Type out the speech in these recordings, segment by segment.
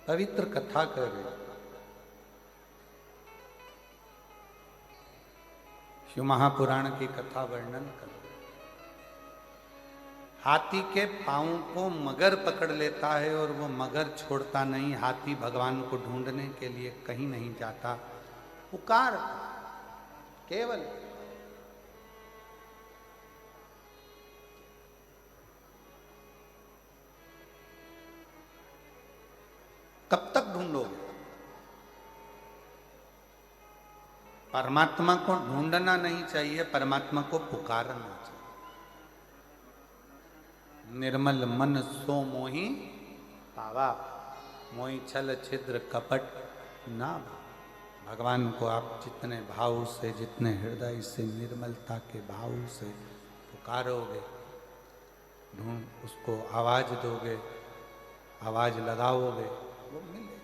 पवित्र कथा कर रहे। शिव महापुराण की कथा वर्णन कर। हाथी के पांव को मगर पकड़ लेता है और वो मगर छोड़ता नहीं। हाथी भगवान को ढूंढने के लिए कहीं नहीं जाता, पुकार केवल कब तक ढूंढोगे? परमात्मा को ढूंढना नहीं चाहिए, परमात्मा को पुकारना चाहिए। निर्मल मन सो मोहि पावा, मोहि छल छिद्र कपट ना। भगवान को आप जितने भाव से, जितने हृदय से, निर्मलता के भाव से पुकारोगे, ढूंढ उसको आवाज दोगे, आवाज लगाओगे, वो मिलेगा।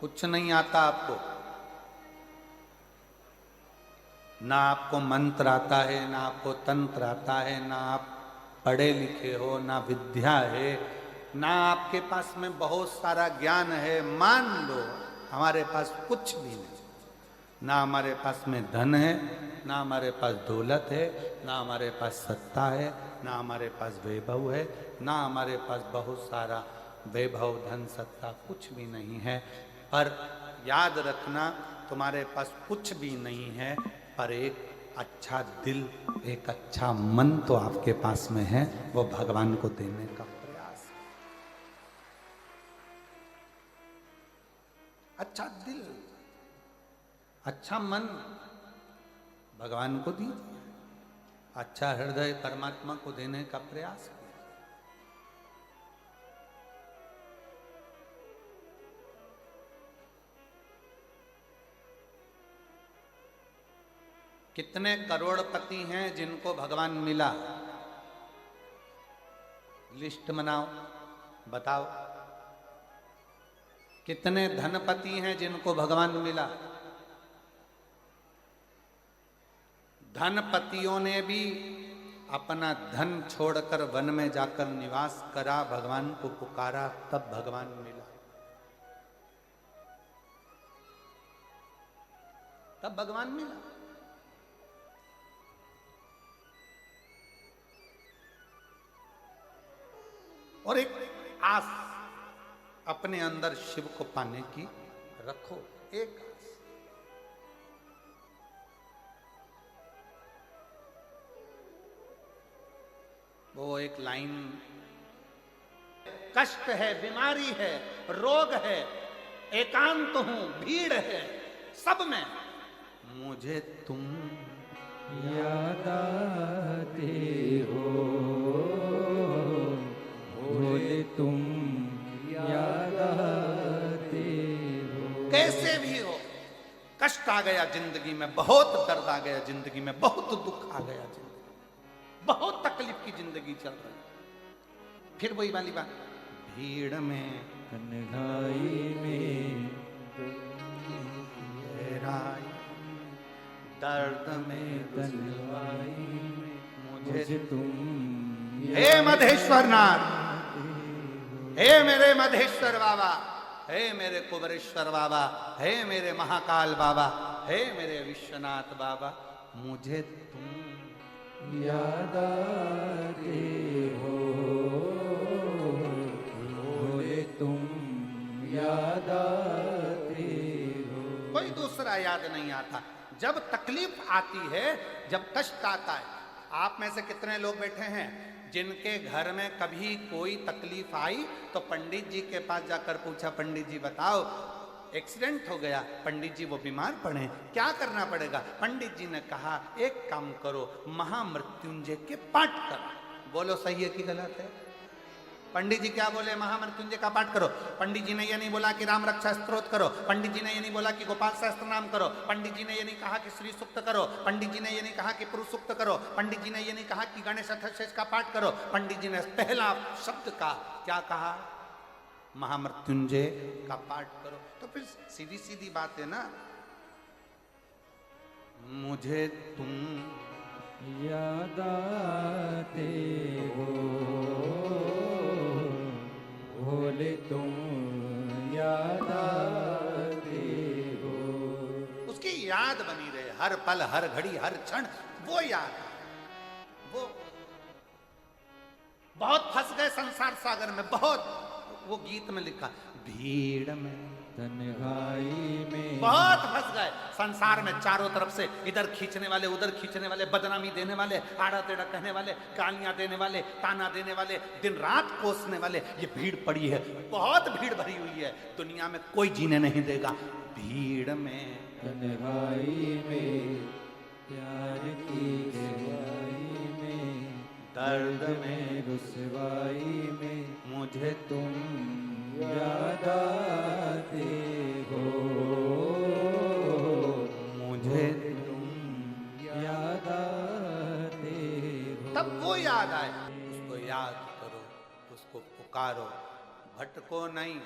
कुछ नहीं आता आपको, ना आपको मंत्र आता है, ना आपको तंत्र आता है, ना आप पढ़े लिखे हो, ना विद्या है, ना आपके पास में बहुत सारा ज्ञान है। मान लो हमारे पास कुछ भी नहीं, ना हमारे पास में धन है, ना हमारे पास दौलत है, ना हमारे पास सत्ता है, ना हमारे पास वैभव है, ना हमारे पास बहुत सारा वैभव, धन, सत्ता कुछ भी नहीं है। पर याद रखना, तुम्हारे पास कुछ भी नहीं है, पर एक अच्छा दिल, एक अच्छा मन तो आपके पास में है। वो भगवान को देने का प्रयास। अच्छा दिल, अच्छा मन भगवान को दीजिए, अच्छा हृदय परमात्मा को देने का प्रयास कीजिए। कितने करोड़पति हैं जिनको भगवान मिला? लिस्ट बनाओ, बताओ। कितने धनपति हैं जिनको भगवान मिला? धनपतियों ने भी अपना धन छोड़कर वन में जाकर निवास करा, भगवान को पुकारा, तब भगवान मिला। तब भगवान मिला। और एक आस अपने अंदर शिव को पाने की रखो, एक आस। वो एक लाइन, कष्ट है, बीमारी है, रोग है, एकांत हूं, भीड़ है, सब में मुझे तुम याद आते हो, भोले तुम याद आते हो। कैसे भी हो, कष्ट आ गया जिंदगी में, बहुत दर्द आ गया जिंदगी में, बहुत दुख आ गया जिंदगी में, बहुत तकलीफ की जिंदगी चल रही है। फिर वही वाली बात, भीड़ में कन्हई में गहराई, दर्द में तन्हाई मुझे तुम। हे मधेश्वर नाथ, हे मेरे मधेश्वर बाबा, हे मेरे कुबरेश्वर बाबा, हे मेरे महाकाल बाबा, हे मेरे विश्वनाथ बाबा, मुझे तुम याद आते हो, भोले तुम याद आते हो। कोई दूसरा याद नहीं आता। जब तकलीफ आती है, जब कष्ट आता है, आप में से कितने लोग बैठे हैं जिनके घर में कभी कोई तकलीफ आई तो पंडित जी के पास जाकर पूछा, पंडित जी बताओ एक्सीडेंट हो गया, पंडित जी वो बीमार पड़े, क्या करना पड़ेगा? पंडित जी ने कहा एक काम करो, महामृत्युंजय के पाठ करो। बोलो सही है कि गलत है? पंडित जी क्या बोले? महामृत्युंजय का पाठ करो। पंडित जी ने ये नहीं बोला कि राम रक्षा स्तोत्र करो, पंडित जी ने ये नहीं बोला कि गोपाल सहस्त्र नाम करो, पंडित जी ने ये नहीं कहा कि श्री सूक्त करो, पंडित जी ने ये नहीं कहा कि पुरुष सूक्त करो, पंडित जी ने ये नहीं कहा कि गणेश अथर्वशीष का पाठ करो। पंडित जी ने पहला शब्द का क्या कहा? महामृत्युंजय का पाठ करो। तो फिर सीधी सीधी बात है ना, मुझे तुम याद आते हो, हर पल हर घड़ी हर क्षण वो याद आए। वो बहुत फंस गए संसार सागर में, बहुत। वो गीत में लिखा, भीड़ में तन्हाई में बहुत फंस गए संसार में, चारों तरफ से इधर खींचने वाले उधर खींचने वाले, बदनामी देने वाले, आड़ा टेढ़ा कहने वाले, गालियां देने वाले, ताना देने वाले, दिन रात कोसने वाले। ये भीड़ पड़ी है, बहुत भीड़ भरी हुई है, दुनिया में कोई जीने नहीं देगा। भीड़ में तन्हाई में प्यार की गहराई में, दर्द में रुसवाई में मुझे तुम याद आते हो, मुझे तुम याद आते हो। तब वो याद आए, उसको याद करो, उसको पुकारो, भटको नहीं।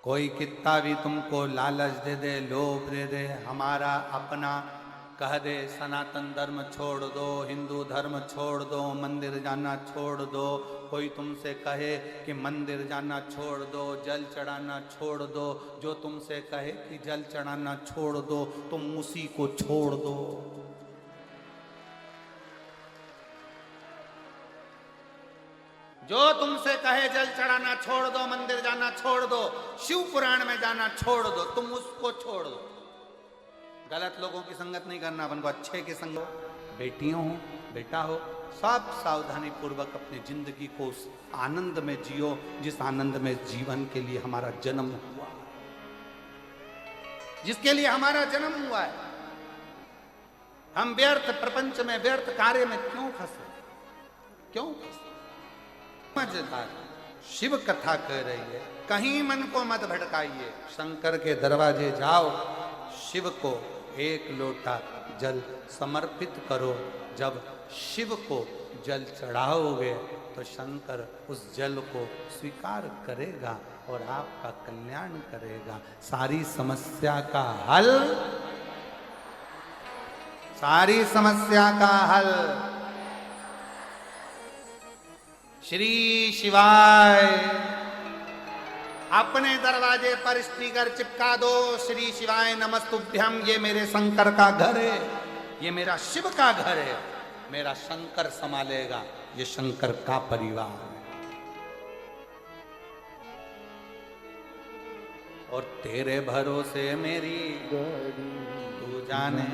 कोई कितना भी तुमको लालच दे दे, लोभ दे दे, हमारा अपना कह दे, सनातन धर्म छोड़ दो, हिंदू धर्म छोड़ दो, मंदिर जाना छोड़ दो, कोई तुमसे कहे कि मंदिर जाना छोड़ दो, जल चढ़ाना छोड़ दो, जो तुमसे कहे कि जल चढ़ाना छोड़ दो, तुम उसी को छोड़ दो। जो तुमसे कहे जल चढ़ाना छोड़ दो, मंदिर जाना छोड़ दो, शिव पुराण में जाना छोड़ दो, तुम उसको छोड़ दो। गलत लोगों की संगत नहीं करना, अपन को अच्छे की संगत, बेटियों हो बेटा हो, सब सावधानी पूर्वक अपनी जिंदगी को उस आनंद में जियो जिस आनंद में जीवन के लिए हमारा जन्म हुआ, जिसके लिए हमारा जन्म हुआ है। हम व्यर्थ प्रपंच में, व्यर्थ कार्य में क्यों फंसे, क्यों फंसे? मजेदार शिव कथा कह रही है, कहीं मन को मत भटकाइए, शंकर के दरवाजे जाओ, शिव को एक लोटा जल समर्पित करो। जब शिव को जल चढ़ाओगे तो शंकर उस जल को स्वीकार करेगा और आपका कल्याण करेगा। सारी समस्या का हल, सारी समस्या का हल श्री शिवाय। अपने दरवाजे पर स्पीकर चिपका दो, श्री शिवाय नमस्तुभ्यम। ये मेरे शंकर का घर है, ये मेरा शिव का घर है, मेरा शंकर संभालेगा, ये शंकर का परिवार है। और तेरे भरोसे मेरी तू जाने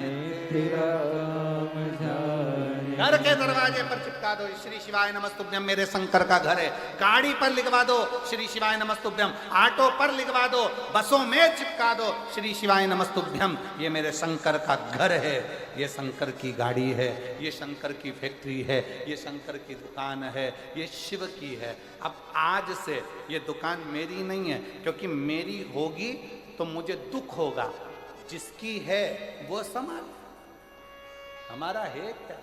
तेरा काम जाने। घर के दरवाजे पर चिपका दो, श्री शिवाय नमस्तुभ्यम, मेरे शंकर का घर है। गाड़ी पर लिखवा दो, श्री शिवाय नमस्तुभ्यम। ऑटो पर लिखवा दो, बसों में चिपका दो, श्री शिवाय नमस्तुभ्यम, ये मेरे शंकर का घर है, ये शंकर की गाड़ी है, ये शंकर की फैक्ट्री है, ये शंकर की दुकान है, ये शिव की है। अब आज से ये दुकान मेरी नहीं है, क्योंकि मेरी होगी तो मुझे दुख होगा, जिसकी है वो संभाल, हमारा है क्या?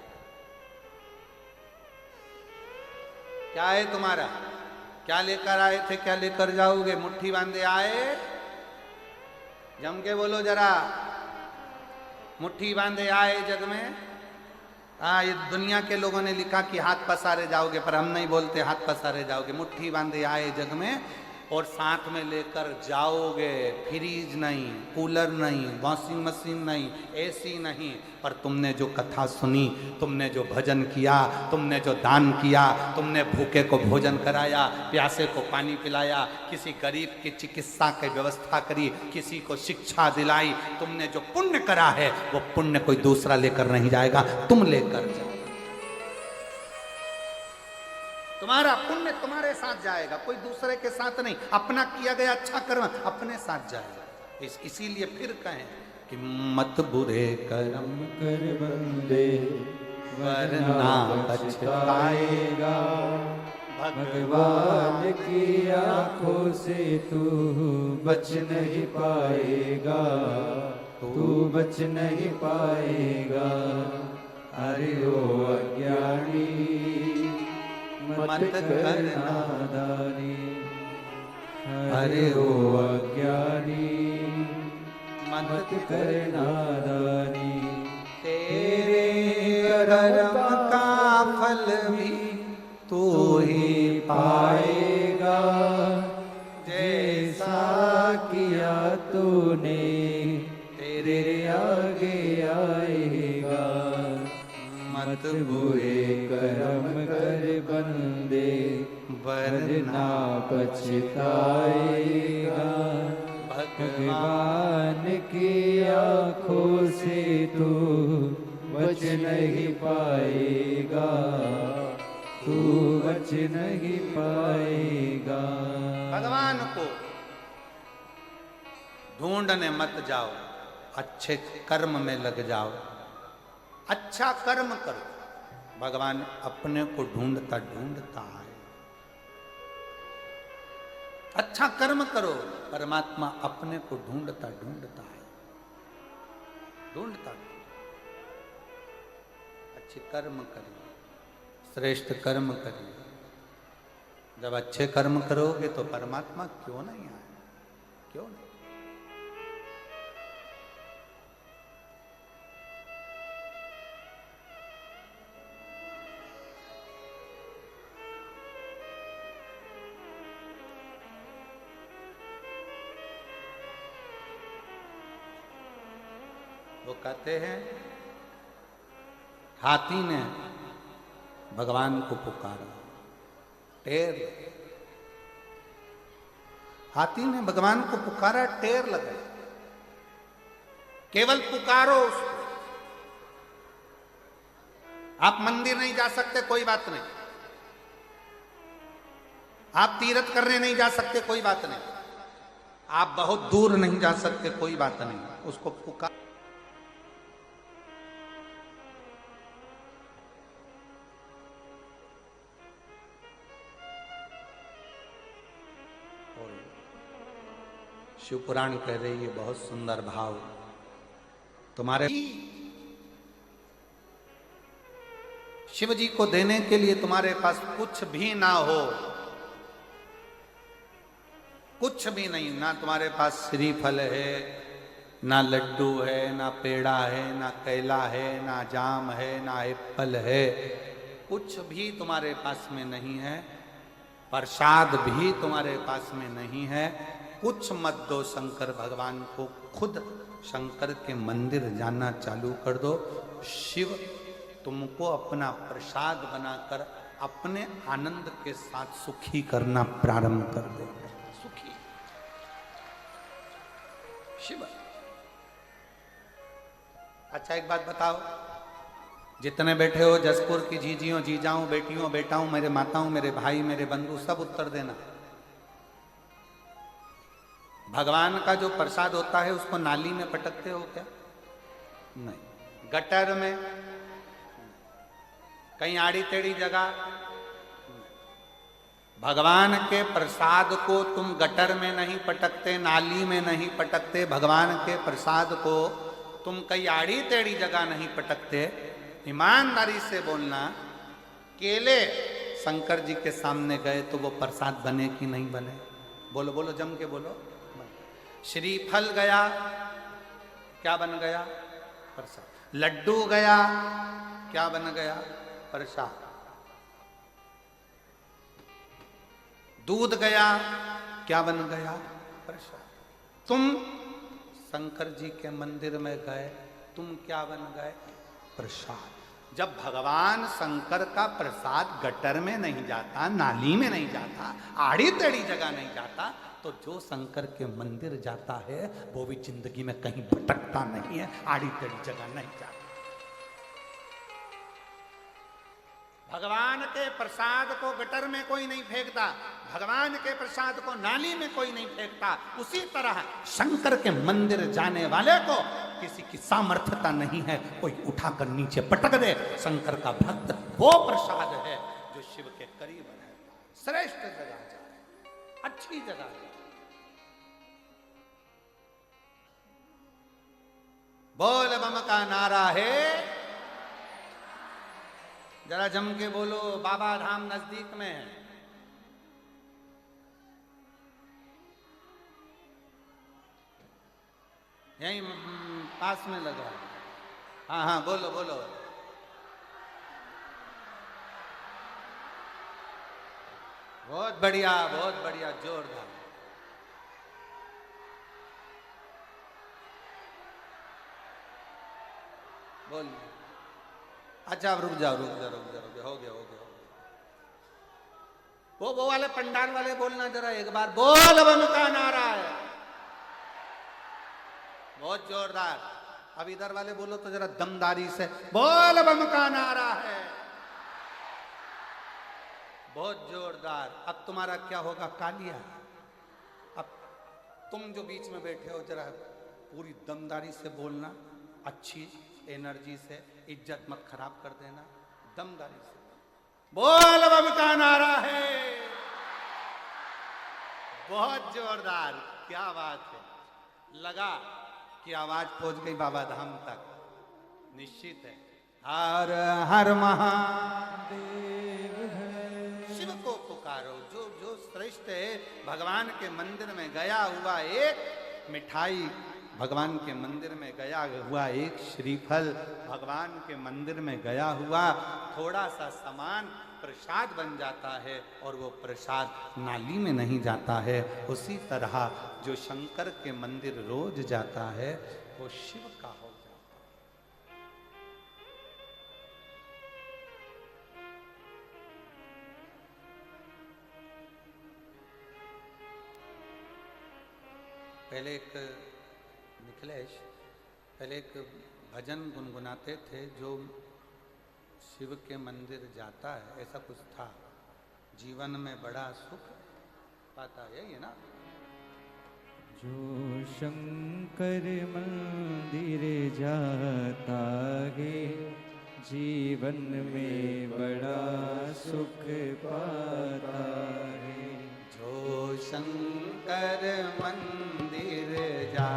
क्या है तुम्हारा? क्या लेकर आए थे, क्या लेकर जाओगे? मुट्ठी बांधे आए? जम के बोलो जरा, मुट्ठी बांधे आए जग में? ये दुनिया के लोगों ने लिखा कि हाथ पसारे जाओगे, पर हम नहीं बोलते हाथ पसारे जाओगे। मुट्ठी बांधे आए जग में, और साथ में लेकर जाओगे। फ्रीज नहीं, कूलर नहीं, वॉशिंग मशीन नहीं, एसी नहीं, पर तुमने जो कथा सुनी, तुमने जो भजन किया, तुमने जो दान किया, तुमने भूखे को भोजन कराया, प्यासे को पानी पिलाया, किसी गरीब की चिकित्सा की व्यवस्था करी, किसी को शिक्षा दिलाई, तुमने जो पुण्य करा है वो पुण्य कोई दूसरा लेकर नहीं जाएगा, तुम लेकर जाओ। तुम्हारा पुण्य तुम्हारे साथ जाएगा, कोई दूसरे के साथ नहीं। अपना किया गया अच्छा कर्म अपने साथ जाएगा। इसीलिए फिर कहें कि मत बुरे कर्म कर बंदे वरना पछताएगा। भगवान की आंखों से तू बच नहीं पाएगा, तू बच नहीं पाएगा। अरे ओ अज्ञानी मत कर नादानी, अरे ओ अज्ञानी मत कर नादानी। तेरे कर्म का फल भी तू ही पाएगा, जैसा किया तूने तेरे आगे मत बुरे कर्म कर बंदे, वरना पछताएगा। भगवान की आँखों से तू बच नहीं पाएगा, तू बच नहीं पाएगा। भगवान को ढूंढने मत जाओ, अच्छे कर्म में लग जाओ, अच्छा कर्म करो। भगवान अपने को ढूंढता ढूंढता है। अच्छा कर्म करो, परमात्मा अपने को ढूंढता ढूंढता है, ढूंढता। अच्छे कर्म करिए, श्रेष्ठ कर्म करिए। जब अच्छे कर्म करोगे तो परमात्मा क्यों नहीं आए, क्यों नहीं। वो कहते हैं हाथी ने भगवान को पुकारा, टेर। हाथी ने भगवान को पुकारा, टेर लगा। केवल पुकारो उसको। आप मंदिर नहीं जा सकते, कोई बात नहीं। आप तीर्थ करने नहीं जा सकते, कोई बात नहीं। आप बहुत दूर नहीं जा सकते, कोई बात नहीं। उसको पुकार। शिव पुराण कह रही है, बहुत सुंदर भाव। तुम्हारे शिव जी को देने के लिए तुम्हारे पास कुछ भी ना हो, कुछ भी नहीं, ना तुम्हारे पास श्रीफल है, ना लड्डू है, ना पेड़ा है, ना केला है, ना जाम है, ना एप्पल है, कुछ भी तुम्हारे पास में नहीं है। प्रसाद भी तुम्हारे पास में नहीं है। कुछ मत दो शंकर भगवान को, खुद शंकर के मंदिर जाना चालू कर दो। शिव तुमको अपना प्रसाद बनाकर अपने आनंद के साथ सुखी करना प्रारंभ कर देगा। सुखी शिव। अच्छा एक बात बताओ, जितने बैठे हो जसपुर की जीजियों, जीजाओं, बेटियों, बेटाओं, मेरे माताओं, मेरे भाई, मेरे बंधु, सब उत्तर देना। भगवान का जो प्रसाद होता है उसको नाली में पटकते हो क्या? नहीं। गटर में, कहीं आड़ी टेढ़ी जगह। भगवान के प्रसाद को तुम गटर में नहीं पटकते, नाली में नहीं पटकते। भगवान के प्रसाद को तुम कहीं आड़ी टेढ़ी जगह नहीं पटकते। ईमानदारी से बोलना, केले शंकर जी के सामने गए तो वो प्रसाद बने कि नहीं बने? बोलो बोलो, जम के बोलो। श्रीफल गया, क्या बन गया? प्रसाद। लड्डू गया, क्या बन गया? प्रसाद। दूध गया, क्या बन गया? प्रसाद। तुम शंकर जी के मंदिर में गए, तुम क्या बन गए? प्रसाद। जब भगवान शंकर का प्रसाद गटर में नहीं जाता, नाली में नहीं जाता, आड़ी टेढ़ी जगह नहीं जाता, तो जो शंकर के मंदिर जाता है वो भी जिंदगी में कहीं भटकता नहीं है, आड़ी टेढ़ी जगह नहीं जाता। भगवान के प्रसाद को गटर में कोई नहीं फेंकता, भगवान के प्रसाद को नाली में कोई नहीं फेंकता। उसी तरह शंकर के मंदिर जाने वाले को किसी की सामर्थ्यता नहीं है कोई उठाकर नीचे पटक दे। शंकर का भक्त वो प्रसाद है जो शिव के करीब है। श्रेष्ठ जगह जाए, अच्छी जगह जाए। बोल बम का नारा है, जरा जम के बोलो। बाबा धाम नजदीक में है। यहीं पास में लगा। हाँ हाँ बोलो बोलो। बहुत बढ़िया, बहुत बढ़िया, जोरदार। बोलिए। अच्छा, अब रुक जाओ, हो गया, हो गया। वो वाले पंडाल वाले बोलना जरा एक बार, बोल बम का नारा है, बहुत जोरदार। अब इधर वाले बोलो तो जरा दमदारी से, बोल बम का नारा है, बहुत जोरदार। अब तुम्हारा क्या होगा कालिया? अब तुम जो बीच में बैठे हो जरा पूरी दमदारी से बोलना, अच्छी एनर्जी से, इज्जत मत खराब कर देना, दमदारी से बोल बम का नारा है, बहुत जोरदार, क्या बात है। लगा कि आवाज पहुंच गई बाबा धाम तक, निश्चित है। हर हर महादेव है, शिव को पुकारो, जो जो श्रेष्ठ है। भगवान के मंदिर में गया हुआ एक मिठाई, भगवान के मंदिर में गया हुआ एक श्रीफल, भगवान के मंदिर में गया हुआ थोड़ा सा सामान प्रसाद बन जाता है, और वो प्रसाद नाली में नहीं जाता है। उसी तरह जो शंकर के मंदिर रोज जाता है वो शिव का हो जाता है। पहले एक मिथिलेश, पहले एक भजन गुनगुनाते थे, जो शिव के मंदिर जाता है, ऐसा कुछ था, जीवन में बड़ा सुख पाता है, ये ना। जो शंकर मंदिर जाता है, जीवन में बड़ा सुख पाता है। जो शंकर मंदिर जा